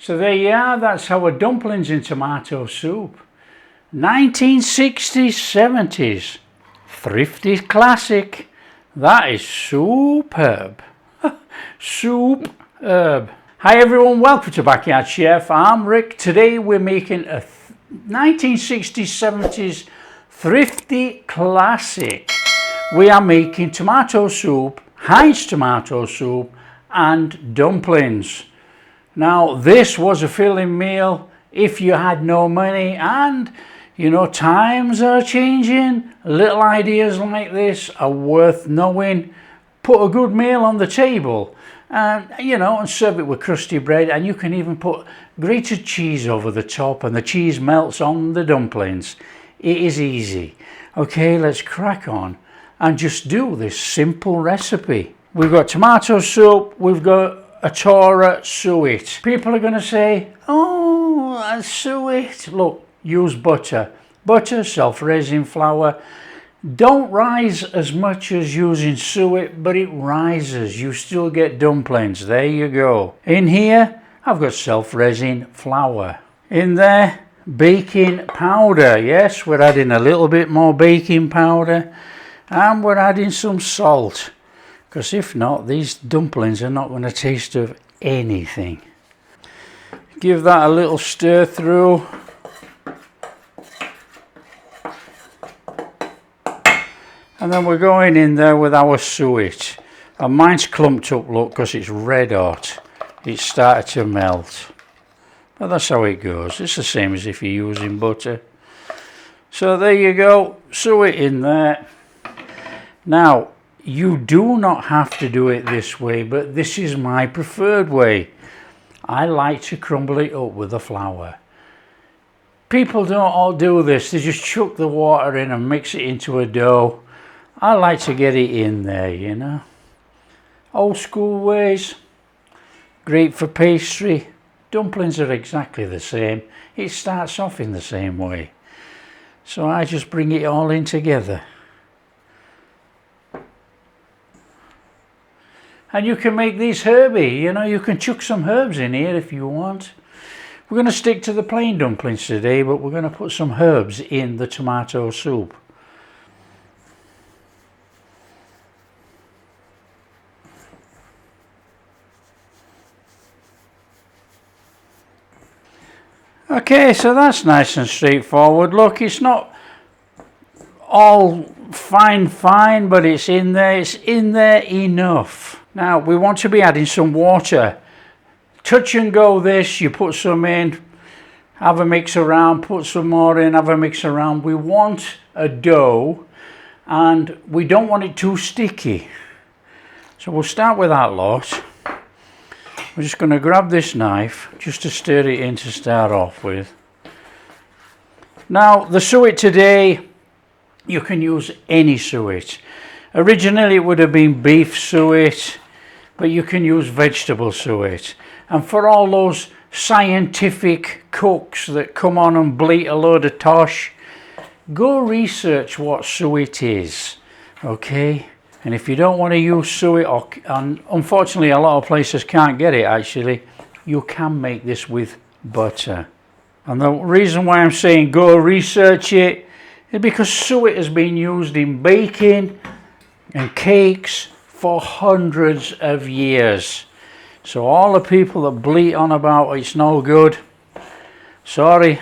So there you are, that's our dumplings in tomato soup. 1960s, 70s. Thrifty classic. That is superb. Superb. Hi everyone, welcome to Backyard Chef. I'm Rick. Today we're making a 1960s, 70s Thrifty classic. We are making tomato soup, Heinz tomato soup and dumplings. Now this was a filling meal if you had no money, and you know, times are changing. Little ideas like this are worth knowing. Put a good meal on the table and and serve it with crusty bread, and you can even put grated cheese over the top and the cheese melts on the dumplings. It is easy. Okay, let's crack on and just do this simple recipe. We've got tomato soup, we've got a Torah suet. People are going to say, oh, a suet. Look, use butter. Butter, self-raising flour. Don't rise as much as using suet, but it rises. You still get dumplings. There you go. In here, I've got self-raising flour. In there, baking powder. Yes, we're adding a little bit more baking powder. And we're adding some salt. Because if not, these dumplings are not going to taste of anything. Give that a little stir through. And then we're going in there with our suet. And mine's clumped up, look, because it's red hot. It's started to melt. But that's how it goes. It's the same as if you're using butter. So there you go, suet in there. Now, you do not have to do it this way, but this is my preferred way. I like to crumble it up with the flour. People don't all do this. They just chuck the water in and mix it into a dough. I like to get it in there, you know. Old school ways. Great for pastry. Dumplings are exactly the same. It starts off in the same way. So I just bring it all in together. And you can make these herby, you can chuck some herbs in here if you want. We're going to stick to the plain dumplings today, but we're going to put some herbs in the tomato soup. Okay, so that's nice and straightforward. Look, it's not all fine, but it's in there. It's in there enough. Now, we want to be adding some water. Touch and go this, you put some in, have a mix around, put some more in, have a mix around. We want a dough, and we don't want it too sticky. So we'll start with that lot. We're just going to grab this knife, just to stir it in to start off with. Now, the suet today, you can use any suet. Originally it would have been beef suet, but you can use vegetable suet. And for all those scientific cooks that come on and bleat a load of tosh, go research what suet is, okay? And if you don't want to use suet, and unfortunately a lot of places can't get it actually, you can make this with butter. And the reason why I'm saying go research it is because suet has been used in baking and cakes for hundreds of years. So all the people that bleat on about it's no good, sorry.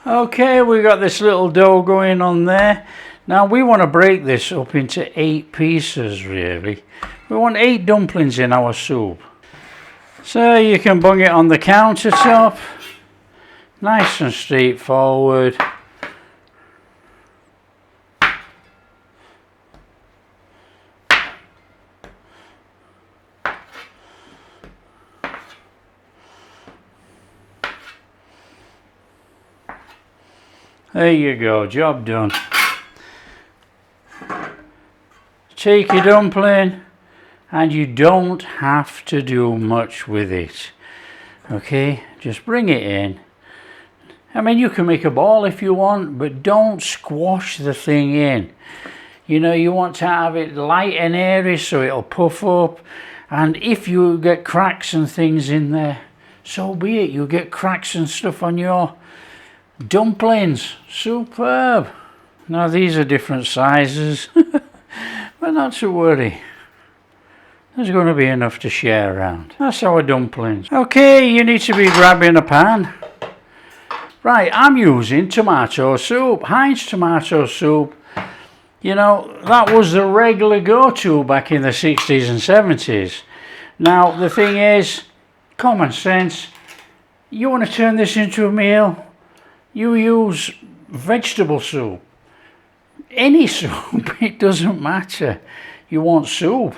Okay, we got this little dough going on there. Now we want to break this up into 8 pieces really. We want 8 dumplings in our soup. So you can bung it on the countertop. Nice and straightforward. There you go, job done. Take your dumpling, and you don't have to do much with it. Okay, just bring it in. I mean, you can make a ball if you want, but don't squash the thing in. You know, you want to have it light and airy so it'll puff up. And if you get cracks and things in there, so be it. You get cracks and stuff on your dumplings. Superb. Now these are different sizes, but not to worry. There's going to be enough to share around. That's our dumplings. Okay, you need to be grabbing a pan. Right, I'm using tomato soup, Heinz tomato soup. You know, that was the regular go-to back in the 60s and 70s. Now, the thing is, common sense. You want to turn this into a meal, you use vegetable soup. Any soup, it doesn't matter. You want soup.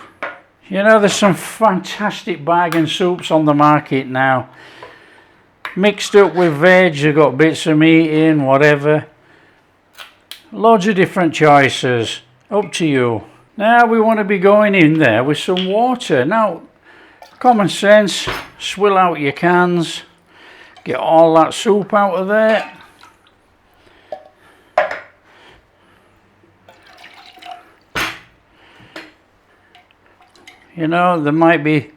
You know, there's some fantastic bargain soups on the market now. Mixed up with veg, you've got bits of meat in, whatever. Loads of different choices. Up to you. Now we want to be going in there with some water. Now, common sense, swill out your cans. Get all that soup out of there. You know, there might be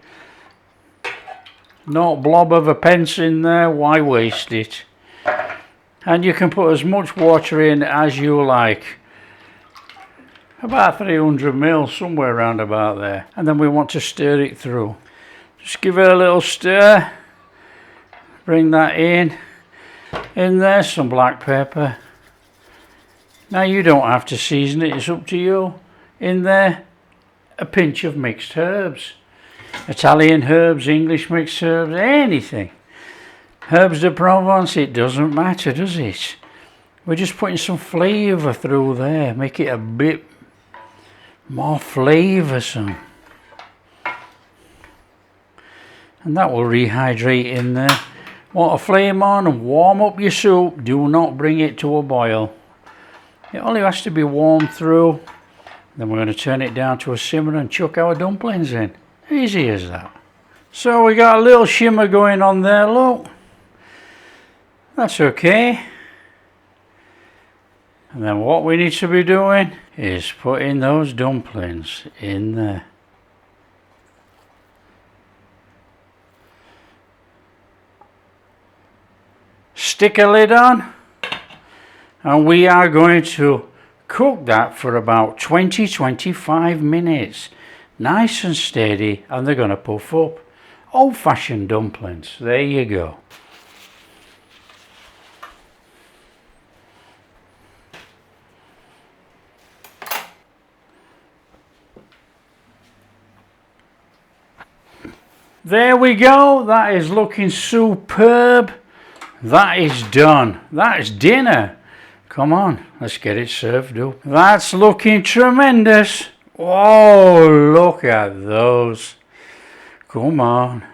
no blob of a pence in there, why waste it? And you can put as much water in as you like. About 300 ml, somewhere around about there. And then we want to stir it through. Just give it a little stir. Bring that in. In there, some black pepper. Now you don't have to season it, it's up to you. In there, a pinch of mixed herbs. Italian herbs, English mixed herbs, anything. Herbs de Provence, it doesn't matter, does it? We're just putting some flavour through there, make it a bit more flavoursome. And that will rehydrate in there. Want a flame on and warm up your soup, do not bring it to a boil. It only has to be warmed through. Then we're going to turn it down to a simmer and chuck our dumplings in. Easy as that. So we got a little shimmer going on there, look. That's okay. And then what we need to be doing is putting those dumplings in there. Stick a lid on. And we are going to cook that for about 20-25 minutes. Nice and steady, and they're going to puff up. Old-fashioned dumplings. There you go. There we go. That is looking superb. That is done. That is dinner. Come on, let's get it served up. That's looking tremendous. Oh, look at those. Come on.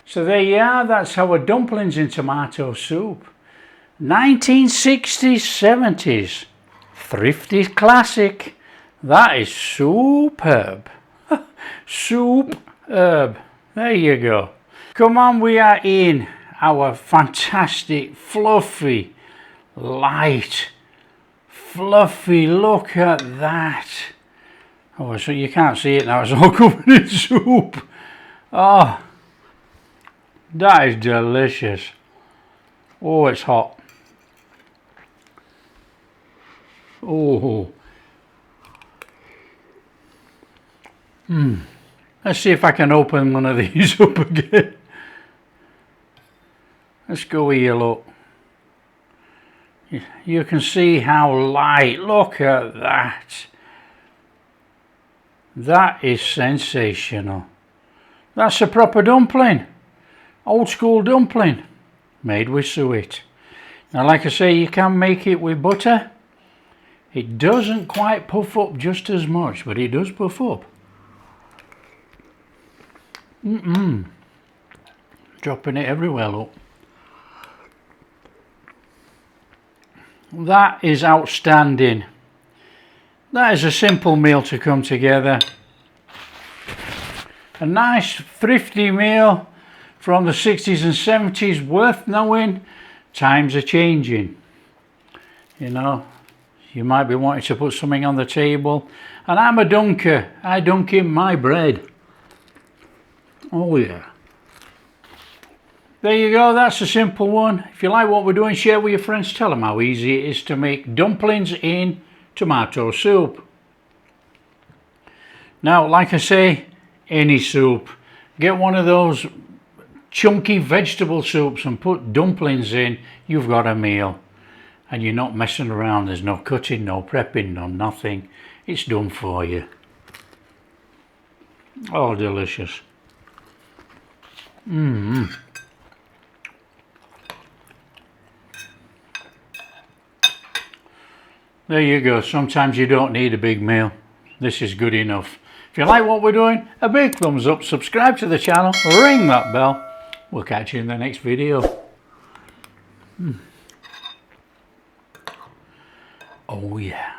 So there you are, that's our dumplings in tomato soup. 1960s, 70s. Thrifty classic. That is superb. Superb. There you go. Come on, we are in our fantastic, fluffy, light, fluffy. Look at that. Oh, so you can't see it now, it's all covered in soup. Oh, that is delicious. Oh, it's hot. Oh. Let's see if I can open one of these up again. Let's go here, look. You can see how light. Look at that. That is sensational. That's a proper dumpling. Old school dumpling. Made with suet. Now, like I say, you can make it with butter. It doesn't quite puff up just as much, but it does puff up. Dropping it everywhere, look. That is outstanding. that is a simple meal to come together. A nice thrifty meal from the 60s and 70s, worth knowing. Times are changing. You know, you might be wanting to put something on the table. And I'm a dunker. I dunk in my bread. Oh yeah. There you go, that's a simple one. If you like what we're doing, share with your friends. Tell them how easy it is to make dumplings in tomato soup. Now, like I say, any soup. Get one of those chunky vegetable soups and put dumplings in. You've got a meal. And you're not messing around. There's no cutting, no prepping, no nothing. It's done for you. Oh, delicious. There you go. Sometimes you don't need a big meal. This is good enough. If you like what we're doing, a big thumbs up, subscribe to the channel, ring that bell. We'll catch you in the next video. Oh yeah.